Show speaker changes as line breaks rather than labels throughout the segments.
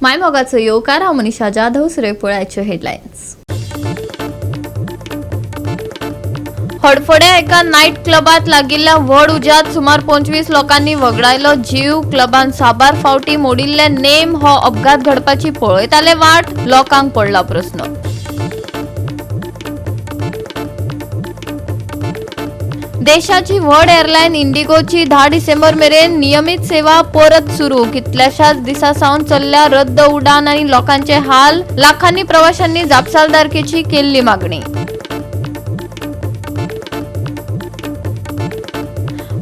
मायमोगाचो येवकार हांव मनीषा जाधव. सुरयपोळ्याच्यो हेडलायन्स. हडफोड्या एका नाईट क्लबात लागिल्ल्या व्हड उज्यात सुमार 25 लोकांनी वगडायलो जीव. क्लबान साबार फावटी मोडिल्ले नेम हो अपघात घडपाची पळयताले वाट. लोकांक पडला प्रस्न. देशाची व्हड एअरलायन इंडिगोची 10 डिसेंबर मेरेन नियमित सेवा परत सुरू. कितल्याशाच दिसा सावन चल्ल्या रद्द उडान आनी लोकांचे हाल. लाखांनी प्रवाशांनी जापसालदारकेची केल्ली मागणी.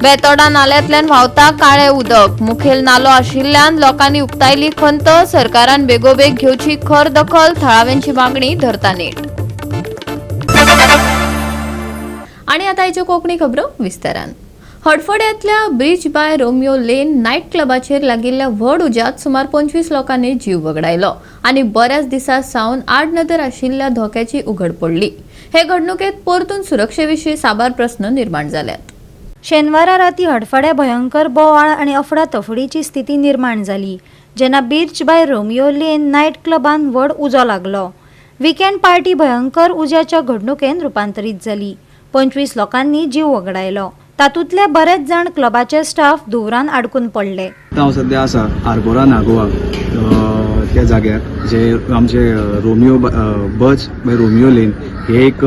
बेतोडा नाल्यांतल्यान व्हांवता काळे उदक. मुखेल नालो आशिल्ल्यान लोकांनी उक्तायली खंत. सरकारान बेगोबेग घेवची खर दखल. थळाव्यांची मागणी धरता नेट. आणि आता याच्यो कोंकणी खबरो विस्तारान. हडफोड्यांतल्या Birch by Romeo Lane night क्लबाचेर लागिल्ल्या व्हड उज्यात सुमार 25 लोकांनी जीव वगडायलो आनी बऱ्याच दिसा सावन आडनदर आशिल्ल्या धोक्याची उघड पडली. हे घडणुकेत परतून सुरक्षेविशीं साबार प्रस्न निर्माण जाल्यात.
शेनवारा राती हडफोड्या भयंकर बोवाळ आणि अफडातफडीची स्थिती निर्माण जाली जेन्ना Birch by Romeo Lane night क्लबान व्हड उजो लागलो. विकेंड पार्टी भयंकर उज्याच्या घडणुकेन रुपांतरीत जाली. 25 लोकांनी जीव वगडायलो. तातूंतले बरेच जाण क्लबाचे स्टाफ धुवरान आडकून पडले.
हांव सध्या आसा आर्बोरा नागोवा त्या जाग्यार जे आमचे रोमियो बच बाय रोमियो लेन हे एक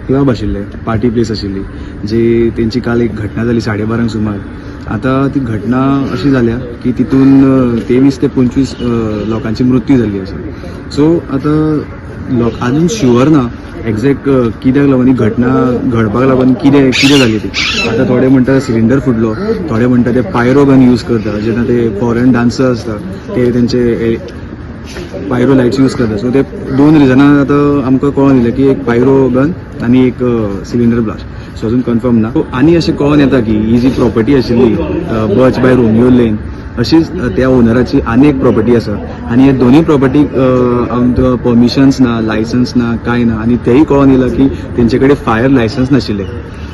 क्लब आशिल्ले, पार्टी प्लेस आशिल्ली जी तेंची काल एक घटना जाली 12:30 सुमार. आता ती घटना अशी जाल्या की तितून 23 ते 25 लोकांची मृत्यू जाल्ली अशी. सो आता आजून शुअर ना एक्झॅक्ट कित्याक लागून ही घटना घडपाक लागून कितें जाली ती. आता थोडे म्हणटा सिलिंडर फुटलो, थोडे म्हणटा ते पायरो गन यूज करता. जेन्ना ते फॉरेन डान्सर आसता ते तेंचे पायरो लायट्स यूज करता. सो ते 2 रिजनान आतां आमकां कळोन येयलें की एक पायरो गन आनी एक सिलिंडर ब्लास्ट. सो अजून कन्फर्म ना. आनी अशें कळोन येता की ही जी प्रॉपर्टी आशिल्ली बच बाय रोमियो लेन अशीच त्या ओनराची आनी एक प्रॉपर्टी आसा आनी हे दोनूय प्रॉपर्टीक परमिशन्स ना, लायसन्स ना, कांय ना. आनी तेंय कळोन येयलां की तेंचे कडेन फायर लायसन्स नाशिल्लें.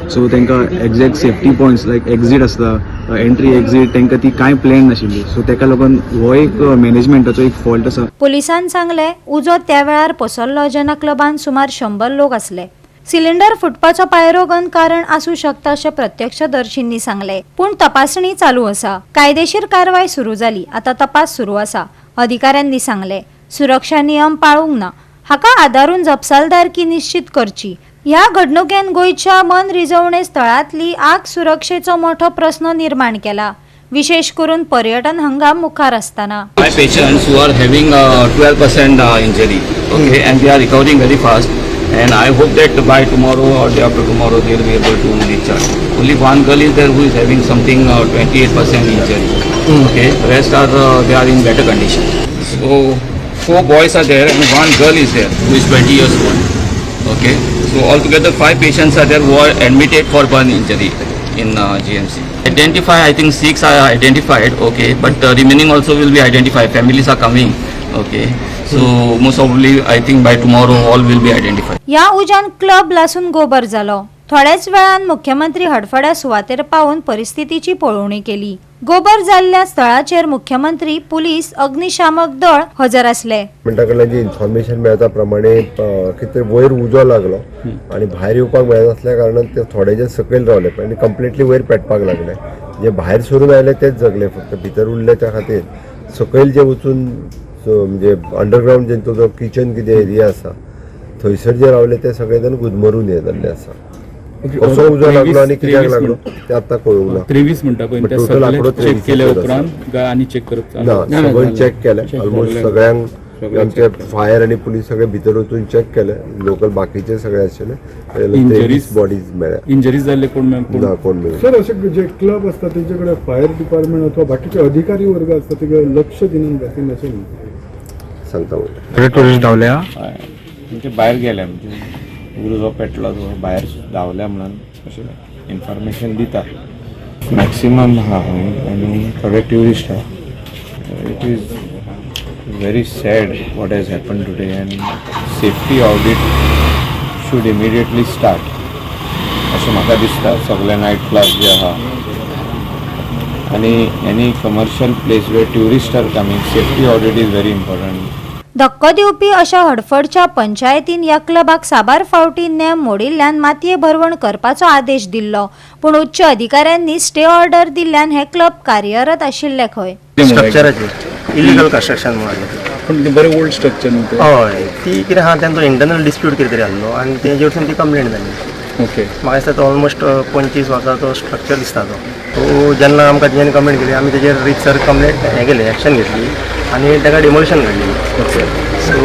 सो तांकां एक्झॅक्ट सेफ्टी पॉयंट्स लायक एक्झीट आसता, एंट्री एक्झीट तांकां ती कांय प्लॅन नाशिल्ली. सो ताका लागून हो एक मॅनेजमेंटाचो एक फॉल्ट आसा.
पुलिसान सांगले उजो त्या वेळार पसरलो जेन्ना क्लबान सुमार 100 लोक आसले. सिलिंडर फुटपाचो पायरो गन कारण आसूं शकता अशें प्रत्यक्षदर्शींनी सांगले. पूण तपासणी चालू आसा. कायदेशीर कारवाय सुरू जाली. आता तपास सुरू आसा, अधिकाऱ्यांनी सांगले. सुरक्षा नियम पाळूंक ना हाका आदारून जपसालदारकी निश्चित करची. ह्या घडणुकेन गोंयच्या मनरिजवणे स्थळांतली आग सुरक्षेचो मोठो प्रस्न निर्माण केला, विशेष करून पर्यटन हंगाम मुखार असताना.
My patients who are having 12% injury, okay, and they are recovering very fast. And I hope that by tomorrow or day after tomorrow they will be able to discharge. Only one girl is there who is having something 28% injury. Okay, rest are they are in better condition. So 4 boys are there and 1 girl is there who is 20 years old. Okay, so altogether 5 patients are there who are admitted for burn injury in GMC. Identify, I think 6 are identified. Okay, but remaining also will be identified. Families are coming. Okay, so most probably I think by tomorrow all will be identified.
या उज्यान club लासून गोबर जालो. थोड्याच वेळान मुख्यमंत्री हडफोड्या सुवातेर पावून परिस्थितीची पळोवणी केली. गोबर जाल्ल्या स्थळाचेर मुख्यमंत्री, पुलीस, अग्निशामक दळ हजर असले.
मिनटाकडल्यान जी इन्फॉर्मेशन मेळटा प्रमाणे कितें वयर उजो लागलो आनी भायर येवपाक मेळना असल्या कारणान ते थोडे जे सकयल रावले आनी कंप्लिटली वयर पेटपाक लागले. जे भायर सरून आयले तेच जगले, फक्त भितर उरले त्या खातीर. सकयल जे वचून म्हणजे अंडरग्राउंड जेंचो जो किचन कितें एरिया आसा थंयसर जे रावले ते सगळे जाण गुदमरून हे जाल्ले आसा. कसो उजो लागलो आनी कित्याक लागलो ते आतां कळूंक ना.
23 मिनटां
टोटल आंकडो
चेक केले उपरांत आनी चेक करप
ना, सगळ्यांनी चेक केले. ऑलमोस्ट सगळ्यांक आमचे फायर आनी पुलीस सगळे भितर वचून चेक केले. लोकल बाकीचे सगळे आशिल्ले. 23 बॉडीज मेळ्ळ्या.
इंजरीज जाल्ले कोण
ना कोण मेळ्ळे.
सर असे जे क्लब असतात त्यांच्याकडे फायर डिपार्टमेंट अथवा बाकीचे अधिकारी वर्ग असतात ते लक्ष दिनान जातील असे
सांगता
टुरिस्ट धावल्या
म्हणजे भायर गेले म्हणजे उजो पेटलो तो भायर धावल्या म्हणून अशें इन्फॉर्मेशन दिता. मॅक्सिमम आहा आनी थोडे ट्युरिस्ट आहा. It is very sad what has happened today and safety audit should immediately start अशें म्हाका दिसता. सगळे नायट क्लब जे आहा आणि any commercial place where tourist are coming safety audit is very important.
धक्को दिवपी अशा हडफडच्या पंचायतीन ह्या क्लबाक साबार फावटी नेम मोडिल्ल्यान मातये भरवण करपाचो आदेश दिल्लो, पूण उच्च अधिकाऱ्यांनी स्टे ऑर्डर दिल्ल्यान हे क्लब कार्यरत आशिल्ले खंय.
स्ट्रक्चराचेर इलिगल कन्स्ट्रक्शन म्हणून
पण ते बरे ओल्ड स्ट्रक्चर न्हू ते.
हय ती कितें आहा तेंचो इंटरनल डिस्प्यूट कितें तरी आहलो आनी तेजे वरसून ती कंप्लेंट जाली.
ओके.
म्हाका दिसता तो ऑलमोस्ट 25 वर्साचो स्ट्रक्चर दिसता तो जेन्ना आमकां तेजें कंप्लेंट केली आमी तेजेर रितसर कंप्लेंट हें केलें एक्शन घेतली आनी ताका डिमोलिशन घडली. सो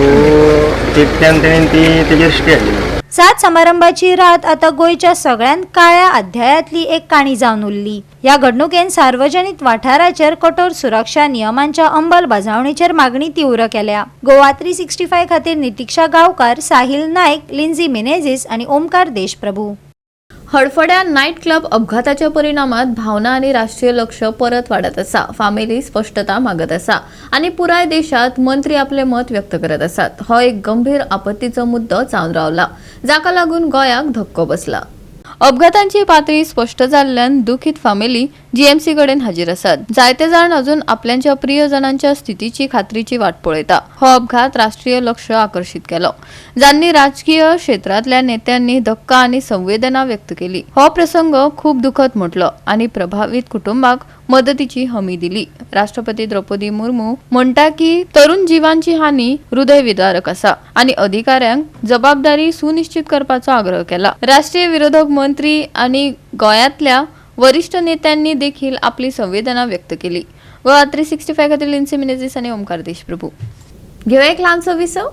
तेणेन ती तेजेर स्टे हाडली.
सात समारंभाची रात आता गोयच्या सगळ्यात काळ्या अध्यायातली एक काणी जावन उरली. या घडणुकेन सार्वजनिक वाठाराचेर कठोर सुरक्षा नियमांच्या अंमलबजावणीचेर मागणी तीव्र केल्या. गोवा 365 खातीर नितीक्षा गांवकार, साहिल नायक, लिंझी मेनेझीस आणि ओमकार देशप्रभू.
हडफड्या नाईट क्लब अपघाताच्या परिणामात भावना आणि राष्ट्रीय लक्ष परत वाढत असा. फॅमिली स्पष्टता मागत असा आणि पुराय देशात मंत्री आपले मत व्यक्त करत असतात. हो एक गंभीर आपत्तीचो मुद्दो जावन रावला, जाका लागून गोंयाक धक्को बसला. अपघातांची पातळी स्पष्ट जाल्ल्यान दुखीत फॅमिली जीएमसी कडेन हाजीर आसात. जायते जाण अजून आपल्याच्या प्रियजनांच्या स्थितीची खात्रीची वाट पळयता. हो अपघात राष्ट्रीय लक्ष आकर्षित केलो, ज्यांनी राजकीय क्षेत्रातल्या नेत्यांनी धक्का आणि संवेदना व्यक्त केली. हो प्रसंग खूप दुखद म्हटलो आणि प्रभावित कुटुंबाक मदतीची हमी दिली. राष्ट्रपती द्रौपदी मुर्मू म्हणटा की तरुण जीवांची हानी हृदयविदारक असा आणि अधिकाऱ्यांक जबाबदारी सुनिश्चित करपाचो आग्रह केला. राष्ट्रीय विरोधक मंत्री आणि गोंयातल्या वरिष्ठ नेत्यांनी देखील आपली संवेदना व्यक्त केली. गोवा 365 खातीर लिंसी मेनेझीस आणि ओमकार देशप्रभू. घेऊया एक लहानसो विसव.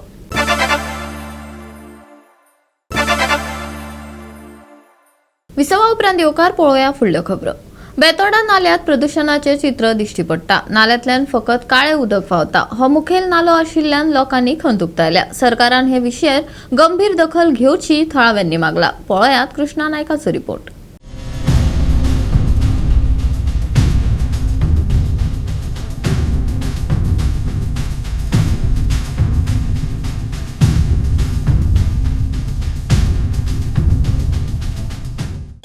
विसवा उपरांत येवकार पळोवया फुडल्यो खबरो. बेतोडा नाल्यात प्रदूषणाचे चित्र दिश्टी पडटा. नाल्यातल्यान फकत काळे उदक व्हांवता. हो मुखेल नालो आशिल्ल्यान लोकांनी खंत उक्तायल्या. सरकारान हे विशयार गंभीर दखल घेवची थळाव्यांनी मागला. पळोवयात कृष्णा नायकाचो रिपोर्ट.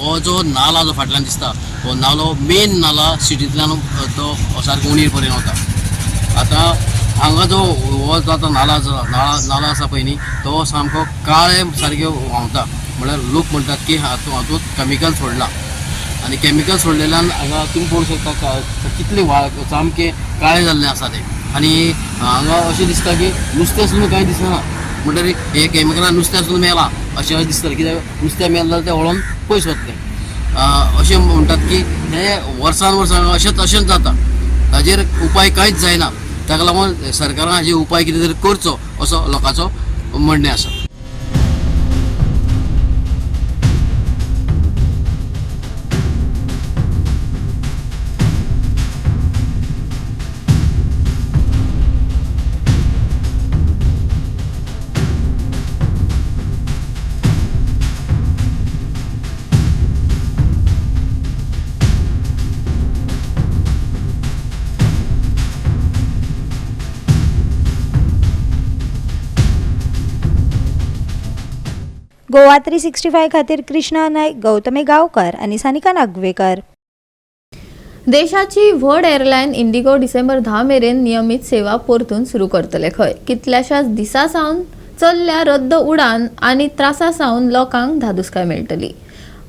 हो जो नाला जो फाटल्यान दिसता हो नालो मेन नाला सिटींतल्यान तो सारको उणीर पर्यंत वता. आतां हांगा जो हो जो आतां नाला आसा पळय न्ही तो सामको काळे सारके व्हांवता. म्हळ्यार लोक म्हणटात की हातूंत कॅमिकल सोडला आनी कॅमिकल सोडलेल्यान हांगा तुमी पळोवंक शकता कितले सामके काळे जाल्ले आसा ते. आनी हांगा अशें दिसता की नुस्तें सुद्दां कांय दिसना. म्हणटरी हे कॅमिकलान नुस्तें सुद्दां मेलां अशें दिसता. कित्याक नुस्तें मेलें जाल्यार तें वळोन पयस वतलें अशें म्हणटात की हे वर्सान वर्स अशेंच जाता. ताजेर उपाय कांयच जायना. ताका लागून सरकारान हाजेर उपाय कितें तरी करचो असो लोकांचो म्हणणें आसा.
गोवा 365 खातीर कृष्णा नायक, गौतमी गांवकार आणि सानिका नागवेकर.
देशाची व्हड एअरलायन इंडिगो डिसेंबर 10 मेरेन नियमित सेवा परतून सुरू करतले खंय. कितल्याशाच दिसा सावन चल्ल्या रद्द उडान आणि त्रासा सावन लोकांक धादुसकाय मेळटली.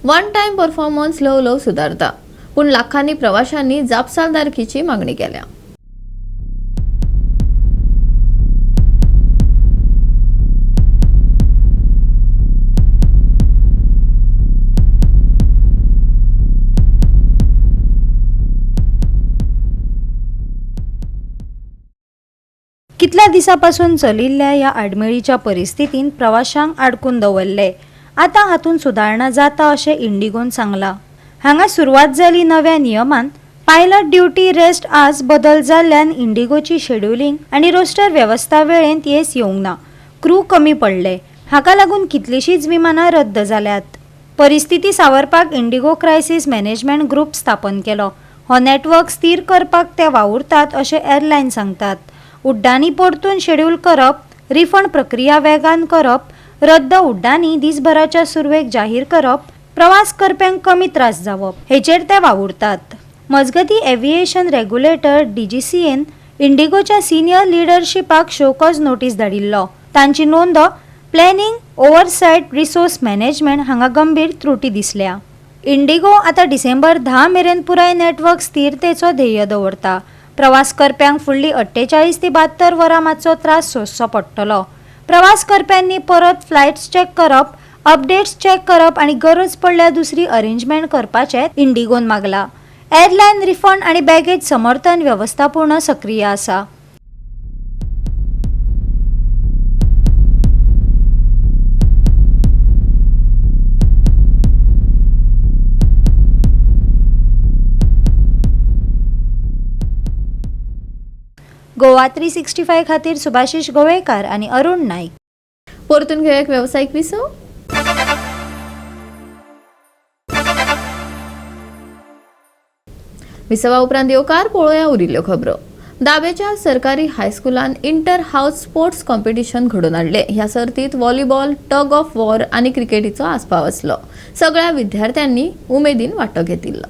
वन टायम परफॉर्मन्स ल्हव ल्हव सुदारता, पूण लाखांनी प्रवाशांनी जापसालदारकीची मागणी केल्या.
कितल्या दिसापासून चलिल्ल्या या आडमेळीच्या परिस्थितीन प्रवाशांक अडकून दवरले. आता हातून सुदारणा जाता अशें इंडिगोन सांगला. हांगा सुरवात जाली नव्या नियमान. पायलट ड्युटी रेस्ट आज बदल जाल्ल्यान इंडिगोची शेड्युलिंग आनी रोस्टर वेवस्था वेळेंत येस येवंक ना. क्रू कमी पडले. हाका लागून कितलीशींच विमानां रद्द जाल्यात. परिस्थिती सावरपाक इंडिगो क्रायसिस मॅनेजमेंट ग्रुप स्थापन केलो. हो नेटवर्क स्थिर करपाक ते वावुरतात अशें एअरलायन सांगतात. उड्डाणी परतून शेड्यूल करप, रिफंड प्रक्रिया वेगान करप, रद्द उड्डाणी दिसभराच्या सुरवेक जाहीर करप, प्रवास करप्यांक कमी त्रास जावप हेचेर ते वावुरतात. मजगती एव्हिएशन रेग्युलेटर DGCAन इंडिगोच्या सिनियर लिडरशिपाक शोकॉज नोटीस धाडिल्लो. तांची नोंद प्लॅनिंग, ओव्हरसायट, रिसोर्स मॅनेजमेंट हांगा गंभीर त्रुटी दिसल्या. इंडिगो आता डिसेंबर 10 मेरेन पुराय नेटवर्क स्थिरतेचो ध्येय दवरता. प्रवास करप्यांक फुडली 48 ते 72 वरां मातसो त्रास सोंसचो पडटलो. प्रवास करप्यांनी परत फ्लायट्स चॅक करप, अपडेट्स चॅक करप आनी गरज पडल्यार दुसरी अरेंजमेंट करपाचें इंडिगोन मागला. एअरलायन रिफंड आनी बॅगेज समर्थन वेवस्था पूर्ण सक्रिय आसा. गोवा 365 खातीर सुभाशीश गोवेकार आनी अरुण नाईक.
परतून घेऊया एक व्यावसायिक विसव. विसवा उपरांत येवकार पळोवया उरिल्ल्यो खबरो. दाबेच्या सरकारी हायस्कुलान इंटर हाऊस स्पोर्ट्स कॉम्पिटिशन घडोवन हाडले. ह्या सर्तीत व्हॉलीबॉल, टग ऑफ वॉर आनी क्रिकेटीचो आस्पाव आसलो. सगळ्या विद्यार्थ्यांनी उमेदीन वांटो घेतिल्लो.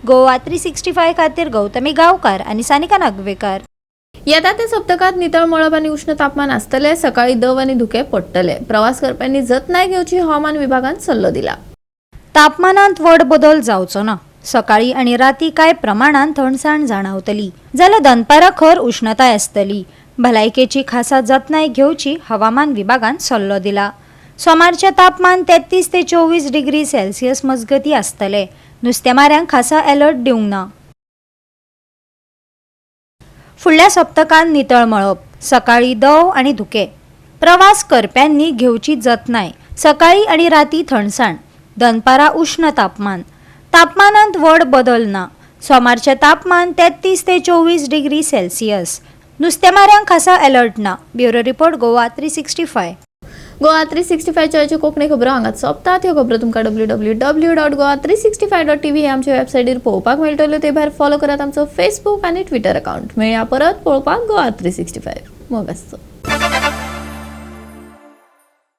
गोवा 365 खातीर गौतमी गांवकार आनी सानिका नागवेकर.
येता त्या सप्तकात नितळ मळब आणि उष्ण तापमान आसतले. सकाळी दव आणि धुके पडटले. प्रवास करप्यांनी जतनाय घेवची हवामान विभागान सल्लो दिला.
तापमानांत व्हड बदल जावचो ना. सकाळी आणि राती कांय प्रमाणात थंडसाण जाणवतली जाल्यार दनपारा खर उष्णताय आसतली. भलायकेची खासा जतनाय घेवची हवामान विभागान सल्लो दिला. सोमारचे तापमान 33 ते 24 डिग्री सेल्सियस मजगती आसतले. नुस्तेमाऱ्यांक खासा अलर्ट दिवंक ना. फुडल्या सप्तकांत नितळ मळब, सकाळी दव आणि धुके. प्रवास करप्यांनी घेवची जतनाय. सकाळी आणि राती थंडसाण. दनपारा उष्ण तापमान. तापमानांत व्हड बदल ना. सोमारचे तापमान 33 ते 24 डिग्री सेल्सियस. नुस्तेमाऱ्यांक खासा अलर्ट ना. Bureau report Goa 365.
गोवा 365 कोंकणी खबरो हांगाच सोंपतात. ह्यो खबरो तुमकां www.goa365.tv हे आमच्या वेबसायटीर पळोवपाक मेळटल्यो. ते भायर फॉलो करात आमचो फेसबूक आनी ट्विटर अकाउंट. मेळया परत पळोवपाक गोवा 365. मोग आसचो.